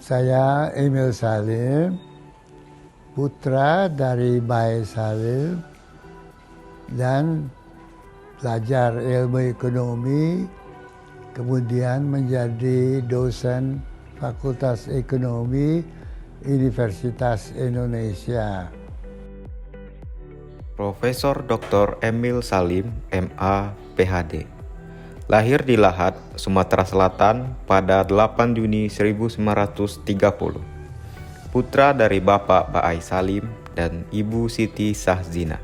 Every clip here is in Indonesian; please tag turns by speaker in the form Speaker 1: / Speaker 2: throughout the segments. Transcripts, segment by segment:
Speaker 1: Saya Emil Salim, putra dari Bae Salim dan belajar ilmu ekonomi, kemudian menjadi dosen Fakultas Ekonomi Universitas Indonesia.
Speaker 2: Profesor Dr. Emil Salim, MA, PhD. Lahir di Lahat, Sumatera Selatan pada 8 Juni 1930. Putra dari Bapak Baai Salim dan Ibu Siti Sahzina.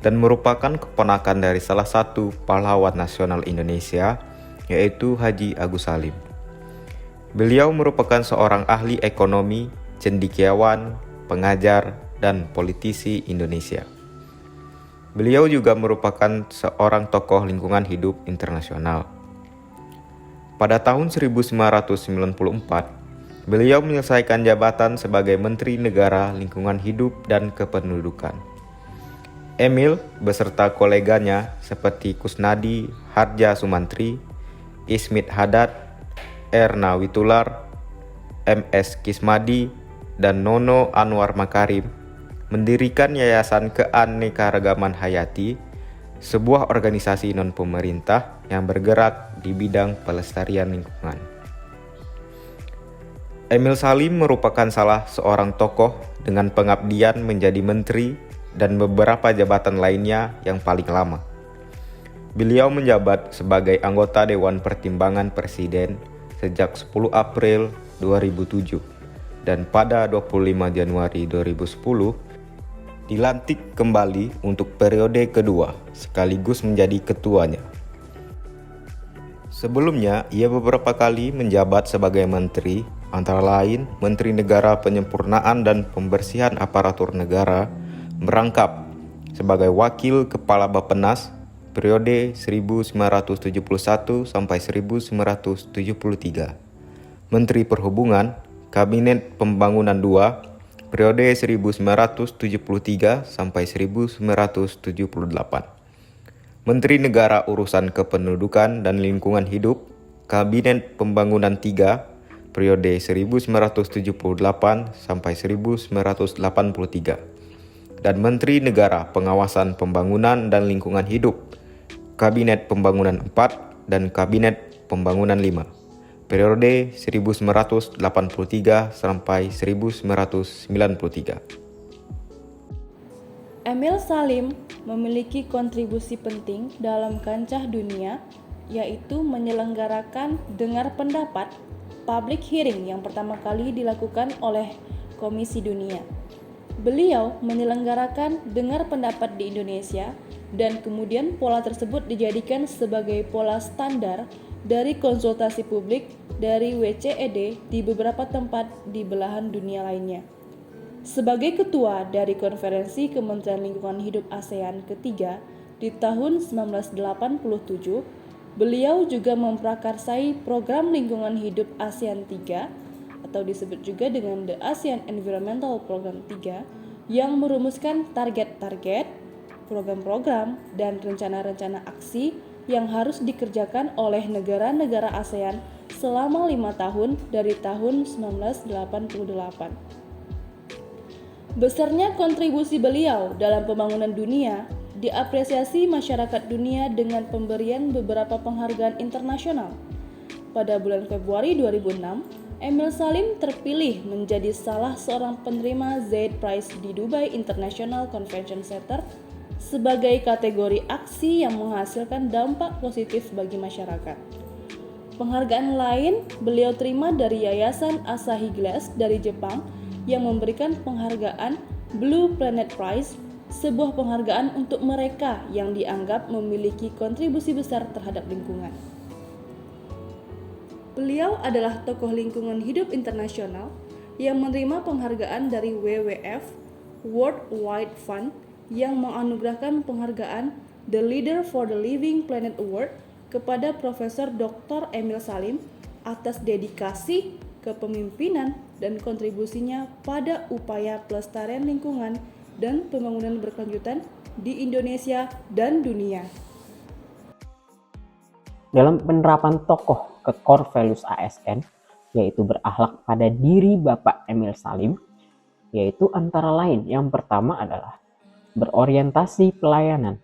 Speaker 2: Dan merupakan keponakan dari salah satu pahlawan nasional Indonesia, yaitu Haji Agus Salim. Beliau merupakan seorang ahli ekonomi, cendekiawan, pengajar, dan politisi Indonesia. Beliau juga merupakan seorang tokoh lingkungan hidup internasional. Pada tahun 1994, beliau menyelesaikan jabatan sebagai Menteri Negara Lingkungan Hidup dan Kependudukan. Emil beserta koleganya seperti Kusnadi Hardja Sumantri, Ismit Haddad, Erna Witular, MS Kismadi, dan Nono Anwar Makarim mendirikan Yayasan Keanekaragaman Hayati, sebuah organisasi non-pemerintah yang bergerak di bidang pelestarian lingkungan. Emil Salim merupakan salah seorang tokoh dengan pengabdian menjadi menteri dan beberapa jabatan lainnya yang paling lama. Beliau menjabat sebagai anggota Dewan Pertimbangan Presiden sejak 10 April 2007 dan pada 25 Januari 2010 dilantik kembali untuk periode kedua sekaligus menjadi ketuanya. Sebelumnya, ia beberapa kali menjabat sebagai menteri, antara lain Menteri Negara Penyempurnaan dan Pembersihan Aparatur Negara, merangkap sebagai Wakil Kepala Bappenas periode 1971 sampai 1973. Menteri Perhubungan, Kabinet Pembangunan II, periode 1973 sampai 1978. Menteri Negara Urusan Kependudukan dan Lingkungan Hidup, Kabinet Pembangunan III, periode 1978 sampai 1983. Dan Menteri Negara Pengawasan Pembangunan dan Lingkungan Hidup, Kabinet Pembangunan IV dan Kabinet Pembangunan V, periode 1983 sampai 1993.
Speaker 3: Emil Salim memiliki kontribusi penting dalam kancah dunia, yaitu menyelenggarakan dengar pendapat public hearing yang pertama kali dilakukan oleh Komisi Dunia. Beliau menyelenggarakan dengar pendapat di Indonesia dan kemudian pola tersebut dijadikan sebagai pola standar dari konsultasi publik dari WCED di beberapa tempat di belahan dunia lainnya. Sebagai ketua dari Konferensi Kementerian Lingkungan Hidup ASEAN ketiga di tahun 1987, beliau juga memprakarsai program lingkungan hidup ASEAN 3 atau disebut juga dengan The ASEAN Environmental Program 3 yang merumuskan target-target, program-program, dan rencana-rencana aksi yang harus dikerjakan oleh negara-negara ASEAN selama 5 tahun dari tahun 1988. Besarnya kontribusi beliau dalam pembangunan dunia diapresiasi masyarakat dunia dengan pemberian beberapa penghargaan internasional. Pada bulan Februari 2006, Emil Salim terpilih menjadi salah seorang penerima Zayed Prize di Dubai International Convention Center sebagai kategori aksi yang menghasilkan dampak positif bagi masyarakat. Penghargaan lain beliau terima dari Yayasan Asahi Glass dari Jepang yang memberikan penghargaan Blue Planet Prize, sebuah penghargaan untuk mereka yang dianggap memiliki kontribusi besar terhadap lingkungan. Beliau adalah tokoh lingkungan hidup internasional yang menerima penghargaan dari WWF World Wide Fund yang menganugerahkan penghargaan The Leader for the Living Planet Award kepada Profesor Dr. Emil Salim atas dedikasi, kepemimpinan, dan kontribusinya pada upaya pelestarian lingkungan dan pembangunan berkelanjutan di Indonesia dan dunia.
Speaker 4: Dalam penerapan tokoh ke core values ASN, yaitu berakhlak pada diri Bapak Emil Salim, yaitu antara lain yang pertama adalah berorientasi pelayanan.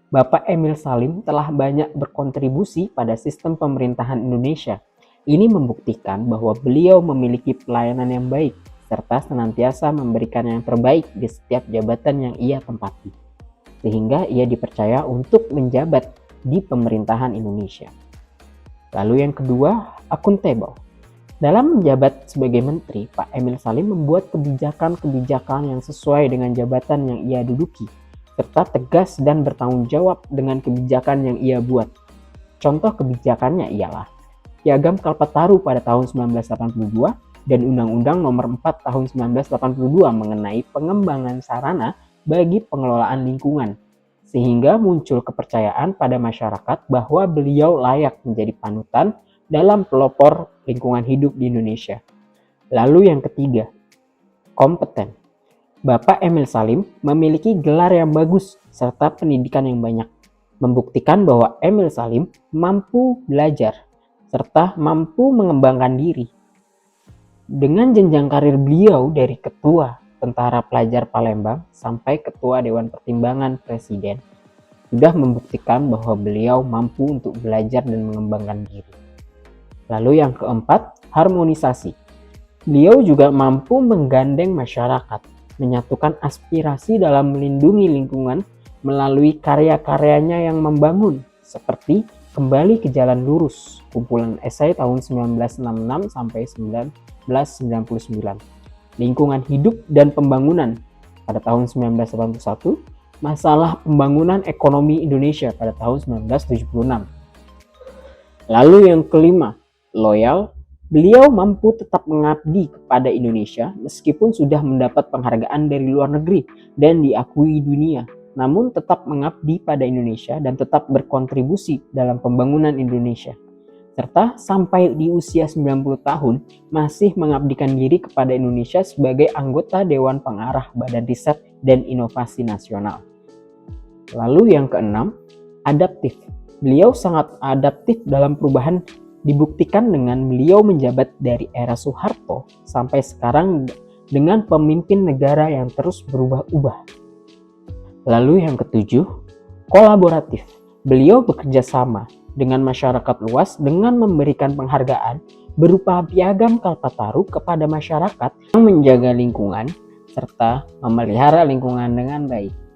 Speaker 4: Bapak Emil Salim telah banyak berkontribusi pada sistem pemerintahan Indonesia. Ini membuktikan bahwa beliau memiliki pelayanan yang baik serta senantiasa memberikan yang terbaik di setiap jabatan yang ia tempati, sehingga ia dipercaya untuk menjabat di pemerintahan Indonesia. Lalu yang kedua, akuntabel. Dalam menjabat sebagai menteri, Pak Emil Salim membuat kebijakan-kebijakan yang sesuai dengan jabatan yang ia duduki, serta tegas dan bertanggung jawab dengan kebijakan yang ia buat. Contoh kebijakannya ialah Piagam Kalpataru pada tahun 1982 dan Undang-Undang Nomor 4 tahun 1982 mengenai pengembangan sarana bagi pengelolaan lingkungan, sehingga muncul kepercayaan pada masyarakat bahwa beliau layak menjadi panutan dalam pelopor lingkungan hidup di Indonesia. Lalu yang ketiga, kompeten. Bapak Emil Salim memiliki gelar yang bagus serta pendidikan yang banyak, membuktikan bahwa Emil Salim mampu belajar serta mampu mengembangkan diri. Dengan jenjang karir beliau dari Ketua Tentara Pelajar Palembang sampai Ketua Dewan Pertimbangan Presiden, sudah membuktikan bahwa beliau mampu untuk belajar dan mengembangkan diri. Lalu yang keempat, harmonisasi. Beliau juga mampu menggandeng masyarakat, menyatukan aspirasi dalam melindungi lingkungan melalui karya-karyanya yang membangun, seperti Kembali ke Jalan Lurus, kumpulan esai tahun 1966 sampai 1999. Lingkungan Hidup dan Pembangunan pada tahun 1981, Masalah Pembangunan Ekonomi Indonesia pada tahun 1976. Lalu yang kelima, loyal. Beliau mampu tetap mengabdi kepada Indonesia meskipun sudah mendapat penghargaan dari luar negeri dan diakui dunia, namun tetap mengabdi pada Indonesia dan tetap berkontribusi dalam pembangunan Indonesia. Serta sampai di usia 90 tahun masih mengabdikan diri kepada Indonesia sebagai anggota Dewan Pengarah Badan Riset dan Inovasi Nasional. Lalu yang keenam, adaptif. Beliau sangat adaptif dalam perubahan, dibuktikan dengan beliau menjabat dari era Soeharto sampai sekarang dengan pemimpin negara yang terus berubah-ubah. Lalu yang ketujuh, kolaboratif. Beliau bekerja sama dengan masyarakat luas dengan memberikan penghargaan berupa Piagam Kalpataru kepada masyarakat yang menjaga lingkungan serta memelihara lingkungan dengan baik.